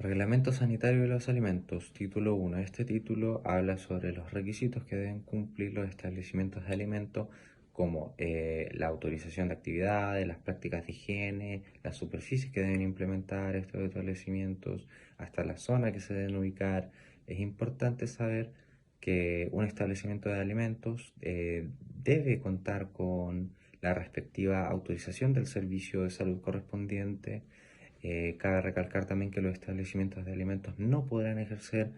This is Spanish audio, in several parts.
Reglamento Sanitario de los Alimentos, título 1. Este título habla sobre los requisitos que deben cumplir los establecimientos de alimentos, como la autorización de actividades, las prácticas de higiene, las superficies que deben implementar estos establecimientos, hasta la zona que se deben ubicar. Es importante saber que un establecimiento de alimentos debe contar con la respectiva autorización del servicio de salud correspondiente. Cabe recalcar también que los establecimientos de alimentos no podrán ejercer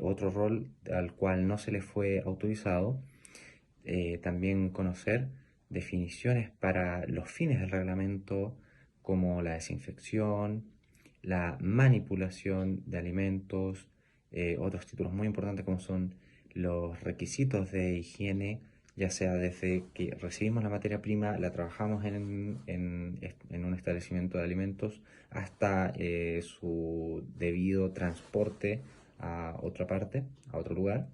otro rol al cual no se les fue autorizado. También conocer definiciones para los fines del reglamento, como la desinfección, la manipulación de alimentos, otros títulos muy importantes como son los requisitos de higiene, ya sea desde que recibimos la materia prima, la trabajamos en un establecimiento de alimentos, hasta su debido transporte a otra parte, a otro lugar.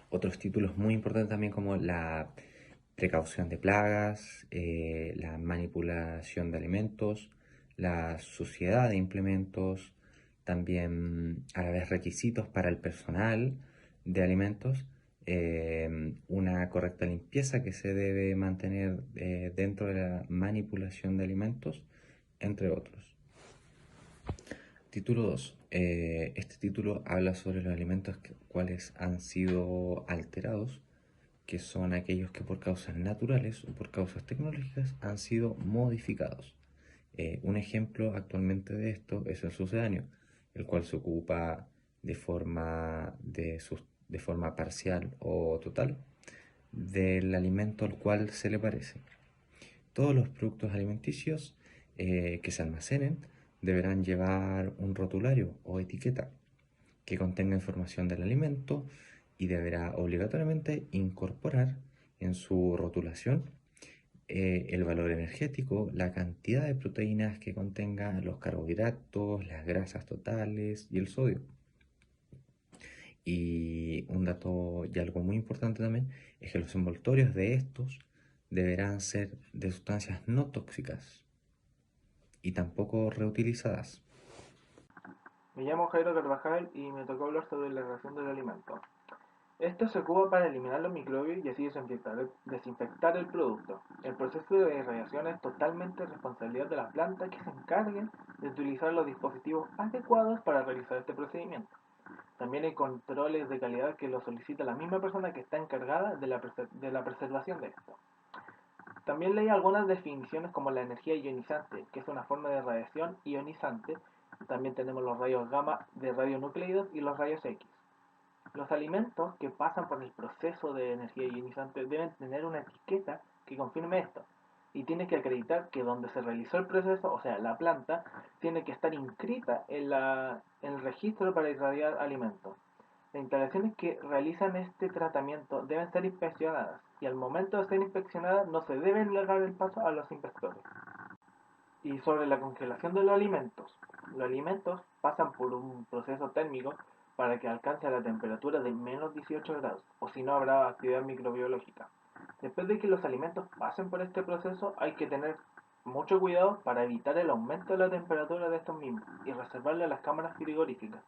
Otros títulos muy importantes también como la precaución de plagas, la manipulación de alimentos, la suciedad de implementos, también a la vez requisitos para el personal de alimentos, una correcta limpieza que se debe mantener dentro de la manipulación de alimentos, entre otros. Título 2. Este título habla sobre los alimentos cuales han sido alterados, que son aquellos que por causas naturales o por causas tecnológicas han sido modificados. Un ejemplo actualmente de esto es el sucedáneo, el cual se ocupa de forma parcial o total del alimento al cual se le parece. Todos los productos alimenticios que se almacenen deberán llevar un rotulario o etiqueta que contenga información del alimento y deberá obligatoriamente incorporar en su rotulación el valor energético, la cantidad de proteínas que contenga, los carbohidratos, las grasas totales y el sodio. Y un dato y algo muy importante también es que los envoltorios de estos deberán ser de sustancias no tóxicas y tampoco reutilizadas. Me llamo Jairo Carvajal y me tocó hablar sobre la relación del alimento. Esto se ocupa para eliminar los microbios y así desinfectar el producto. El proceso de irradiación es totalmente responsabilidad de la planta que se encargue de utilizar los dispositivos adecuados para realizar este procedimiento. También hay controles de calidad que lo solicita la misma persona que está encargada de la preservación de esto. También leí algunas definiciones como la energía ionizante, que es una forma de radiación ionizante. También tenemos los rayos gamma de radionucleidos y los rayos X. Los alimentos que pasan por el proceso de energía ionizante deben tener una etiqueta que confirme esto. Y tiene que acreditar que donde se realizó el proceso, o sea, la planta, tiene que estar inscrita en el registro para irradiar alimentos. Las instalaciones que realizan este tratamiento deben ser inspeccionadas y al momento de ser inspeccionadas no se debe negar el paso a los inspectores. Y sobre la congelación de los alimentos pasan por un proceso térmico para que alcance la temperatura de menos 18 grados, o si no habrá actividad microbiológica. Después de que los alimentos pasen por este proceso, hay que tener mucho cuidado para evitar el aumento de la temperatura de estos mismos y reservarle a las cámaras frigoríficas,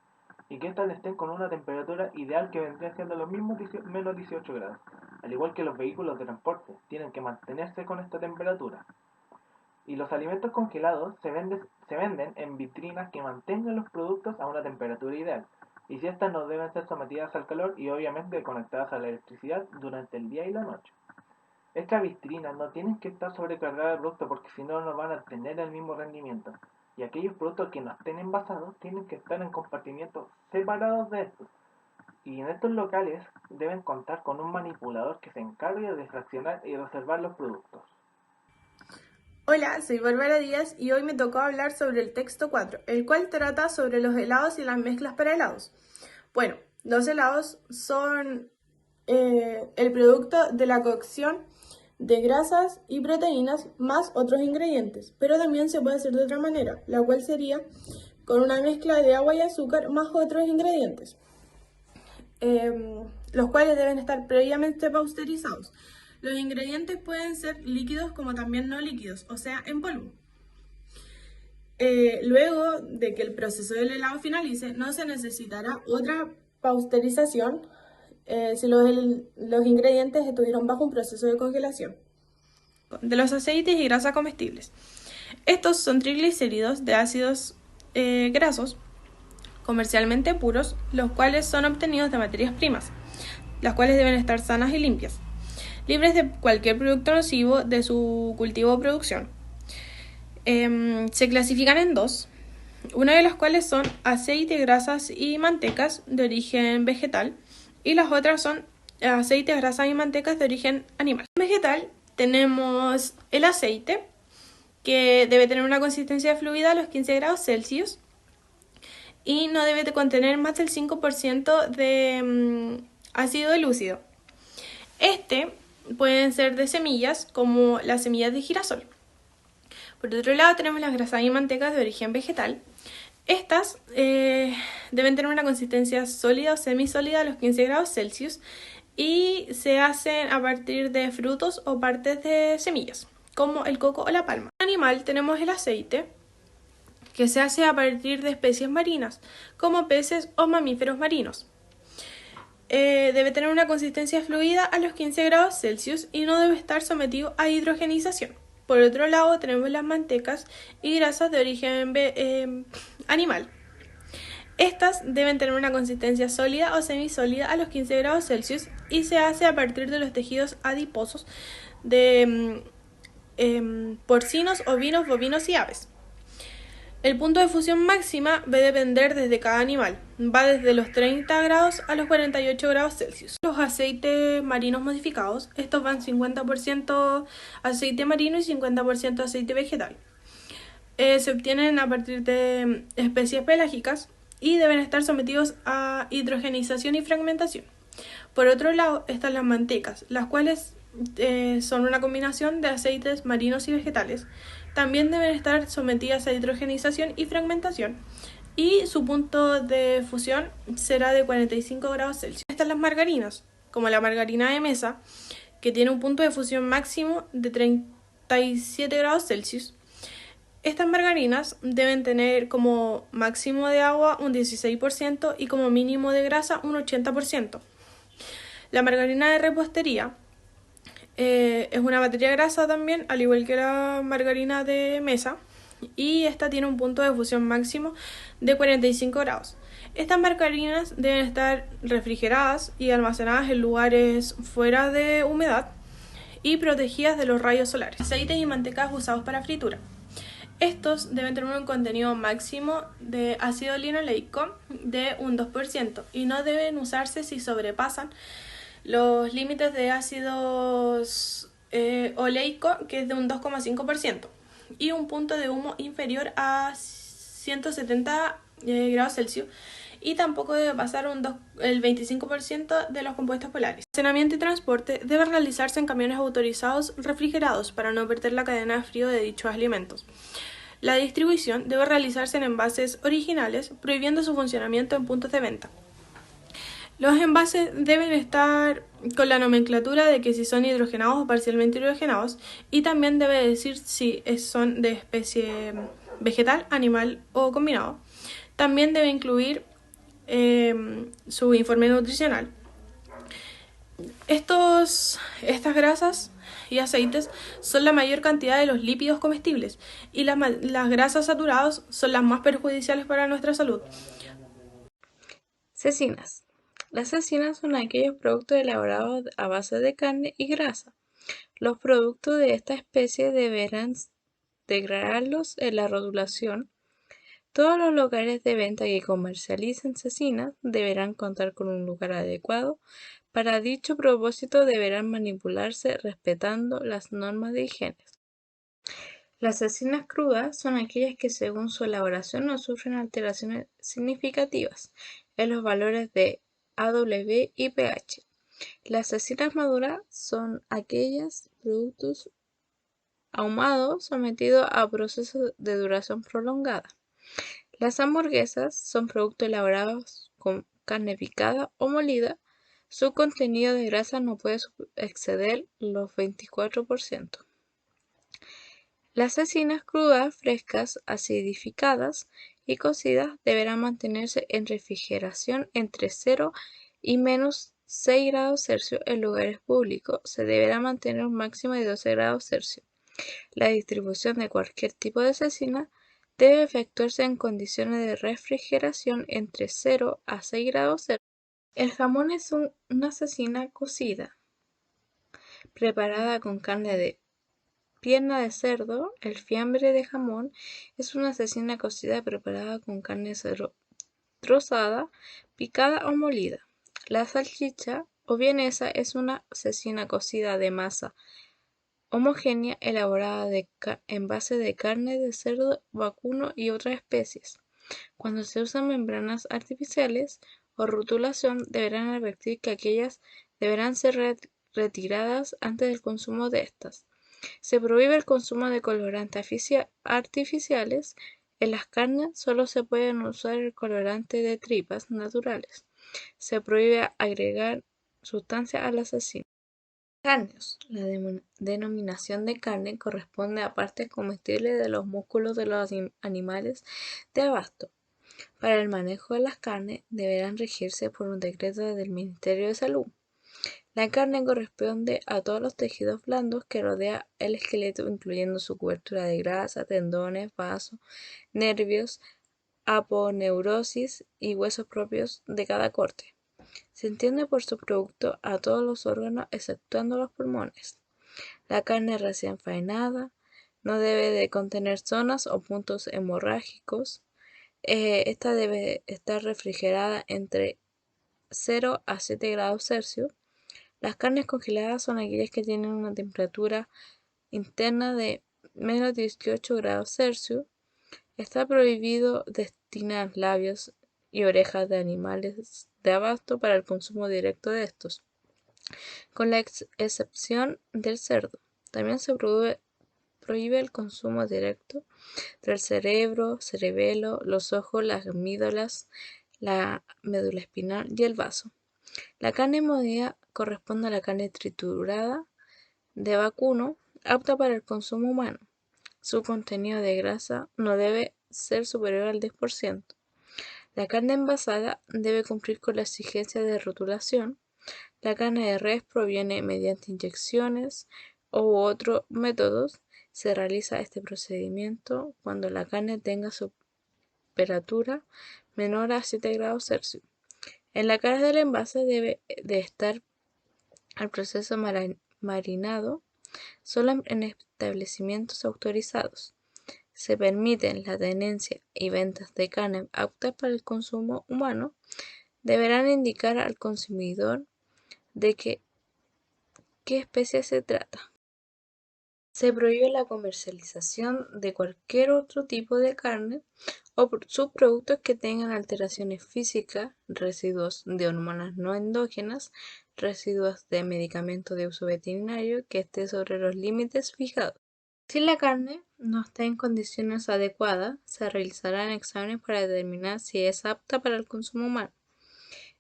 y que éstas estén con una temperatura ideal que vendría siendo los mismos menos 18 grados. Al igual que los vehículos de transporte, tienen que mantenerse con esta temperatura. Y los alimentos congelados se venden en vitrinas que mantengan los productos a una temperatura ideal. Y si estas no deben ser sometidas al calor y obviamente conectadas a la electricidad durante el día y la noche. Estas vitrinas no tienen que estar sobrecargadas de producto porque si no, no van a tener el mismo rendimiento. Y aquellos productos que no estén envasados tienen que estar en compartimientos separados de estos. Y en estos locales deben contar con un manipulador que se encargue de fraccionar y reservar los productos. Hola, soy Bárbara Díaz y hoy me tocó hablar sobre el texto 4, el cual trata sobre los helados y las mezclas para helados. Bueno, los helados son el producto de la cocción de grasas y proteínas más otros ingredientes, pero también se puede hacer de otra manera, la cual sería con una mezcla de agua y azúcar más otros ingredientes, los cuales deben estar previamente pasteurizados. Los ingredientes pueden ser líquidos como también no líquidos, o sea, en polvo. Luego de que el proceso del helado finalice, no se necesitará otra pasteurización si los ingredientes estuvieron bajo un proceso de congelación. De los aceites y grasas comestibles. Estos son triglicéridos de ácidos grasos comercialmente puros, los cuales son obtenidos de materias primas, las cuales deben estar sanas y limpias, libres de cualquier producto nocivo de su cultivo o producción. Se clasifican en dos, una de las cuales son aceite, grasas y mantecas de origen vegetal, y las otras son aceites, grasas y mantecas de origen animal. En vegetal tenemos el aceite, que debe tener una consistencia fluida a los 15 grados Celsius y no debe contener más del 5% de ácido lúcido. Pueden ser de semillas, como las semillas de girasol. Por otro lado tenemos las grasas y mantecas de origen vegetal. Estas deben tener una consistencia sólida o semisólida a los 15 grados Celsius y se hacen a partir de frutos o partes de semillas, como el coco o la palma. En animal tenemos el aceite, que se hace a partir de especies marinas, como peces o mamíferos marinos. Debe tener una consistencia fluida a los 15 grados Celsius y no debe estar sometido a hidrogenización. Por otro lado, tenemos las mantecas y grasas de origen animal. Estas deben tener una consistencia sólida o semisólida a los 15 grados Celsius y se hace a partir de los tejidos adiposos de porcinos, ovinos, bovinos y aves. El punto de fusión máxima va a depender desde cada animal. Va desde los 30 grados a los 48 grados Celsius. Los aceites marinos modificados, estos van 50% aceite marino y 50% aceite vegetal. Se obtienen a partir de especies pelágicas y deben estar sometidos a hidrogenización y fragmentación. Por otro lado están las mantecas, las cuales son una combinación de aceites marinos y vegetales. También deben estar sometidas a hidrogenización y fragmentación y su punto de fusión será de 45 grados Celsius. Están las margarinas, como la margarina de mesa, que tiene un punto de fusión máximo de 37 grados Celsius. Estas margarinas deben tener como máximo de agua un 16% y como mínimo de grasa un 80%. La margarina de repostería es una materia grasa también, al igual que la margarina de mesa, y esta tiene un punto de fusión máximo de 45 grados. Estas margarinas deben estar refrigeradas y almacenadas en lugares fuera de humedad y protegidas de los rayos solares. Aceites y mantecas usados para fritura. Estos deben tener un contenido máximo de ácido linoleico de un 2% y no deben usarse si sobrepasan los límites de ácidos oleico, que es de un 2,5%, y un punto de humo inferior a 170 grados Celsius, y tampoco debe pasar el 25% de los compuestos polares. El almacenamiento y transporte debe realizarse en camiones autorizados refrigerados para no perder la cadena de frío de dichos alimentos. La distribución debe realizarse en envases originales, prohibiendo su funcionamiento en puntos de venta. Los envases deben estar con la nomenclatura de que si son hidrogenados o parcialmente hidrogenados, y también debe decir si son de especie vegetal, animal o combinado. También debe incluir su informe nutricional. Estas grasas y aceites son la mayor cantidad de los lípidos comestibles, y las grasas saturadas son las más perjudiciales para nuestra salud. Cecinas. Las cecinas son aquellos productos elaborados a base de carne y grasa. Los productos de esta especie deberán declararlos en la rotulación. Todos los locales de venta que comercialicen cecinas deberán contar con un lugar adecuado. Para dicho propósito deberán manipularse respetando las normas de higiene. Las cecinas crudas son aquellas que según su elaboración no sufren alteraciones significativas en los valores de AW y pH. Las cecinas maduras son aquellos productos ahumados sometidos a procesos de duración prolongada. Las hamburguesas son productos elaborados con carne picada o molida. Su contenido de grasa no puede exceder los 24%. Las cecinas crudas, frescas, acidificadas y cocidas deberán mantenerse en refrigeración entre 0 y menos 6 grados Celsius en lugares públicos. Se deberá mantener un máximo de 12 grados Celsius. La distribución de cualquier tipo de cecina debe efectuarse en condiciones de refrigeración entre 0 a 6 grados Celsius. El jamón es una cecina cocida, preparada con carne de pierna de cerdo. El fiambre de jamón es una cecina cocida preparada con carne de cerdo trozada, picada o molida. La salchicha o vienesa es una cecina cocida de masa homogénea elaborada en base de carne de cerdo vacuno y otras especies. Cuando se usan membranas artificiales o rotulación, deberán advertir que aquellas deberán ser retiradas antes del consumo de estas. Se prohíbe el consumo de colorantes artificiales. En las carnes solo se pueden usar el colorante de tripas naturales. Se prohíbe agregar sustancias a la cecina. Carneos. La denominación de carne corresponde a partes comestibles de los músculos de los animales de abasto. Para el manejo de las carnes deberán regirse por un decreto del Ministerio de Salud. La carne corresponde a todos los tejidos blandos que rodean el esqueleto, incluyendo su cobertura de grasa, tendones, vasos, nervios, aponeurosis y huesos propios de cada corte. Se entiende por su producto a todos los órganos exceptuando los pulmones. La carne recién faenada no debe de contener zonas o puntos hemorrágicos. Esta debe estar refrigerada entre 0 a 7 grados Celsius. Las carnes congeladas son aquellas que tienen una temperatura interna de menos 18 grados Celsius. Está prohibido destinar labios y orejas de animales de abasto para el consumo directo de estos, con la excepción del cerdo. También se prohíbe el consumo directo del cerebro, cerebelo, los ojos, las amígdalas, la médula espinal y el vaso. La carne molida corresponde a la carne triturada de vacuno apta para el consumo humano. Su contenido de grasa no debe ser superior al 10%. La carne envasada debe cumplir con la exigencia de rotulación. La carne de res proviene mediante inyecciones u otros métodos. Se realiza este procedimiento cuando la carne tenga su temperatura menor a 7 grados Celsius. En la cara del envase debe de estar el proceso marinado solo en establecimientos autorizados. Se permiten la tenencia y ventas de carne aptas para el consumo humano. Deberán indicar al consumidor de qué especie se trata. Se prohíbe la comercialización de cualquier otro tipo de carne o subproductos que tengan alteraciones físicas, residuos de hormonas no endógenas, residuos de medicamentos de uso veterinario que esté sobre los límites fijados. Si la carne no está en condiciones adecuadas, se realizarán exámenes para determinar si es apta para el consumo humano.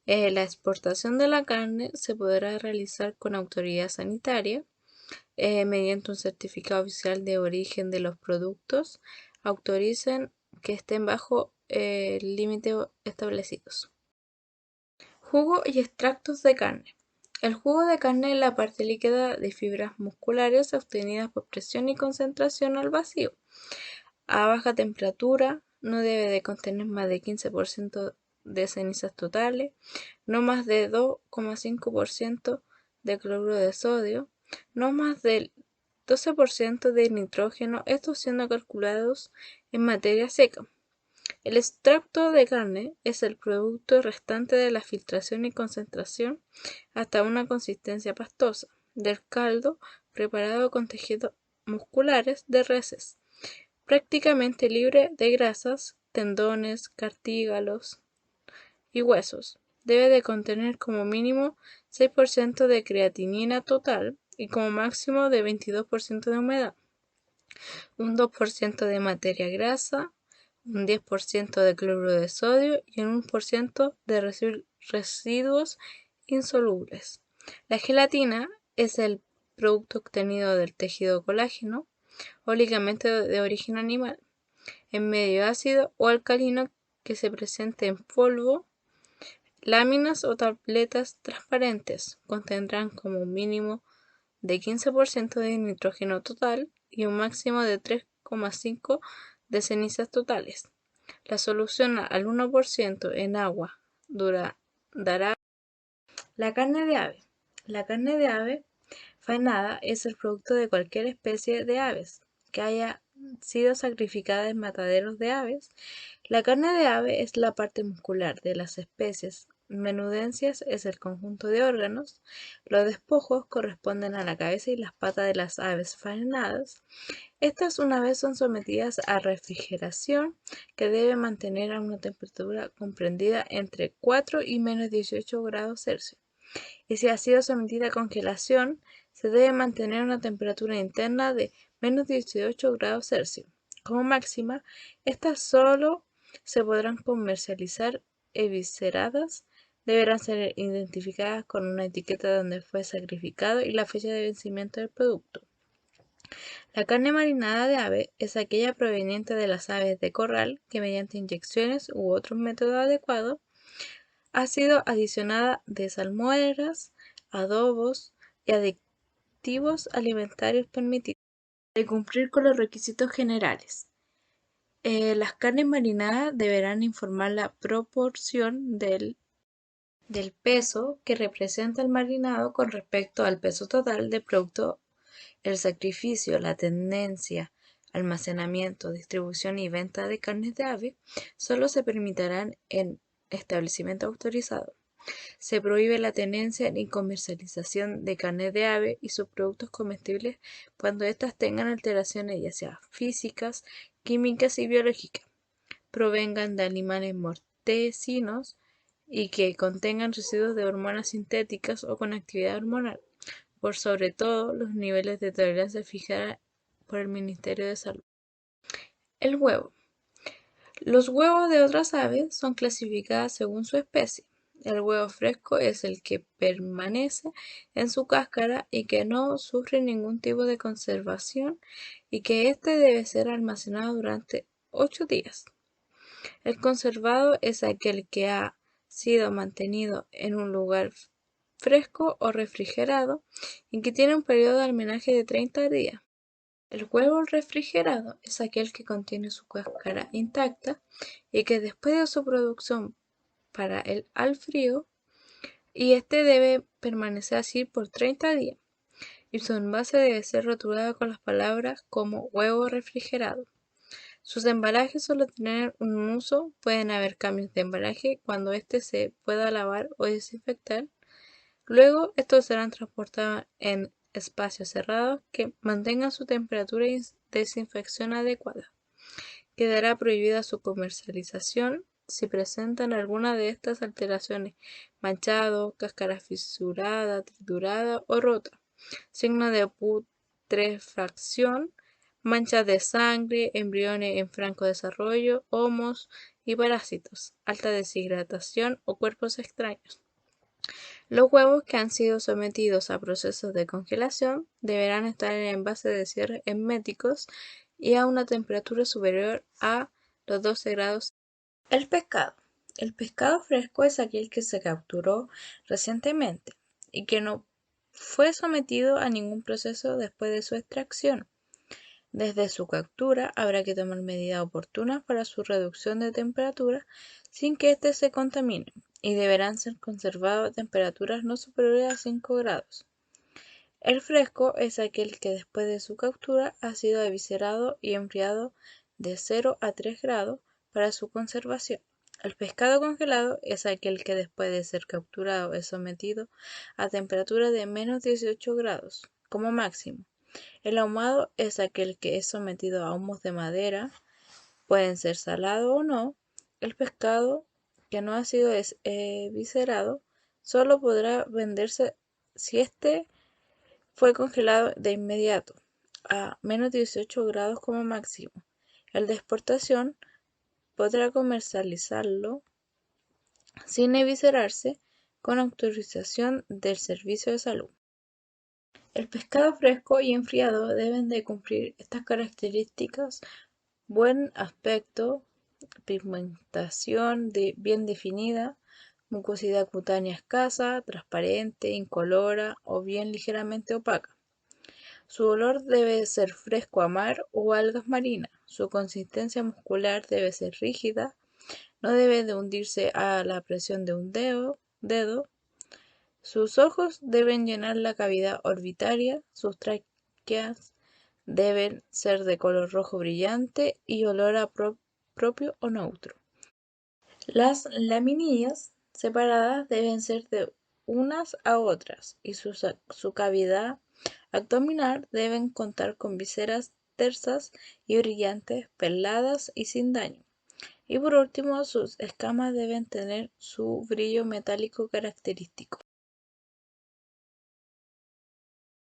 La exportación de la carne se podrá realizar con autoridad sanitaria mediante un certificado oficial de origen de los productos. Autoricen que estén bajo el límite establecidos. Jugo y extractos de carne. El jugo de carne es la parte líquida de fibras musculares obtenidas por presión y concentración al vacío. A baja temperatura, no debe de contener más de 15% de cenizas totales, no más de 2,5% de cloruro de sodio, no más del 12% de nitrógeno, estos siendo calculados en materia seca. El extracto de carne es el producto restante de la filtración y concentración hasta una consistencia pastosa del caldo preparado con tejidos musculares de reses, prácticamente libre de grasas, tendones, cartílagos y huesos. Debe de contener como mínimo 6% de creatinina total y como máximo de 22% de humedad, un 2% de materia grasa, un 10% de cloruro de sodio y un 1% de residuos insolubles. La gelatina es el producto obtenido del tejido colágeno. o ligamentos de origen animal, en medio ácido o alcalino que se presente en polvo. Láminas o tabletas transparentes contendrán como un mínimo de 15% de nitrógeno total y un máximo de 3,5 de cenizas totales. La solución al 1% en agua dará la carne de ave. La carne de ave faenada es el producto de cualquier especie de aves que haya sido sacrificada en mataderos de aves. La carne de ave es la parte muscular de las especies. Menudencias es el conjunto de órganos. Los despojos corresponden a la cabeza y las patas de las aves faenadas. Estas una vez son sometidas a refrigeración, que debe mantener a una temperatura comprendida entre 4 y menos 18 grados Celsius. Y si ha sido sometida a congelación, se debe mantener una temperatura interna de menos 18 grados Celsius. Como máxima, estas solo se podrán comercializar evisceradas. Deberán ser identificadas con una etiqueta donde fue sacrificado y la fecha de vencimiento del producto. La carne marinada de ave es aquella proveniente de las aves de corral que mediante inyecciones u otros métodos adecuados ha sido adicionada de salmueras, adobos y aditivos alimentarios permitidos. De cumplir con los requisitos generales. Las carnes marinadas deberán informar la proporción del peso que representa el marinado con respecto al peso total del producto. El sacrificio, la tenencia, almacenamiento, distribución y venta de carnes de ave solo se permitirán en establecimientos autorizados. Se prohíbe la tenencia ni comercialización de carne de ave y sus productos comestibles cuando éstas tengan alteraciones ya sea físicas, químicas y biológicas, provengan de animales mortecinos y que contengan residuos de hormonas sintéticas o con actividad hormonal, por sobre todo los niveles de tolerancia fijados por el Ministerio de Salud. El huevo. Los huevos de otras aves son clasificados según su especie. El huevo fresco es el que permanece en su cáscara y que no sufre ningún tipo de conservación y que éste debe ser almacenado durante 8 días. El conservado es aquel que ha sido mantenido en un lugar fresco o refrigerado y que tiene un periodo de almacenaje de 30 días. El huevo refrigerado es aquel que contiene su cáscara intacta y que después de su producción para el al frío, y este debe permanecer así por 30 días, y su envase debe ser rotulado con las palabras como huevo refrigerado. Sus embalajes solo tienen un uso, pueden haber cambios de embalaje cuando éste se pueda lavar o desinfectar. Luego, estos serán transportados en espacios cerrados que mantengan su temperatura y desinfección adecuada. Quedará prohibida su comercialización si presentan alguna de estas alteraciones: manchado, cáscara fisurada, triturada o rota, signos de putrefacción, manchas de sangre, embriones en franco desarrollo, homos y parásitos, alta deshidratación o cuerpos extraños. Los huevos que han sido sometidos a procesos de congelación deberán estar en envases de cierre herméticos y a una temperatura superior a los 12 grados. El pescado. El pescado fresco es aquel que se capturó recientemente y que no fue sometido a ningún proceso después de su extracción. Desde su captura habrá que tomar medidas oportunas para su reducción de temperatura sin que éste se contamine, y deberán ser conservados a temperaturas no superiores a 5 grados. El fresco es aquel que después de su captura ha sido eviscerado y enfriado de 0 a 3 grados para su conservación. El pescado congelado es aquel que después de ser capturado es sometido a temperaturas de menos 18 grados como máximo. El ahumado es aquel que es sometido a humos de madera, pueden ser salado o no. El pescado que no ha sido eviscerado solo podrá venderse si éste fue congelado de inmediato a menos 18 grados como máximo. El de exportación podrá comercializarlo sin eviscerarse con autorización del Servicio de Salud. El pescado fresco y enfriado deben de cumplir estas características: buen aspecto, pigmentación bien definida, mucosidad cutánea escasa, transparente, incolora o bien ligeramente opaca. Su olor debe ser fresco a mar o algas marinas. Su consistencia muscular debe ser rígida, no debe de hundirse a la presión de un dedo. Sus ojos deben llenar la cavidad orbitaria. Sus tráqueas deben ser de color rojo brillante y olor a propio o neutro. Las laminillas separadas deben ser de unas a otras y su cavidad abdominal deben contar con viseras tersas y brillantes, perladas y sin daño. Y por último, sus escamas deben tener su brillo metálico característico.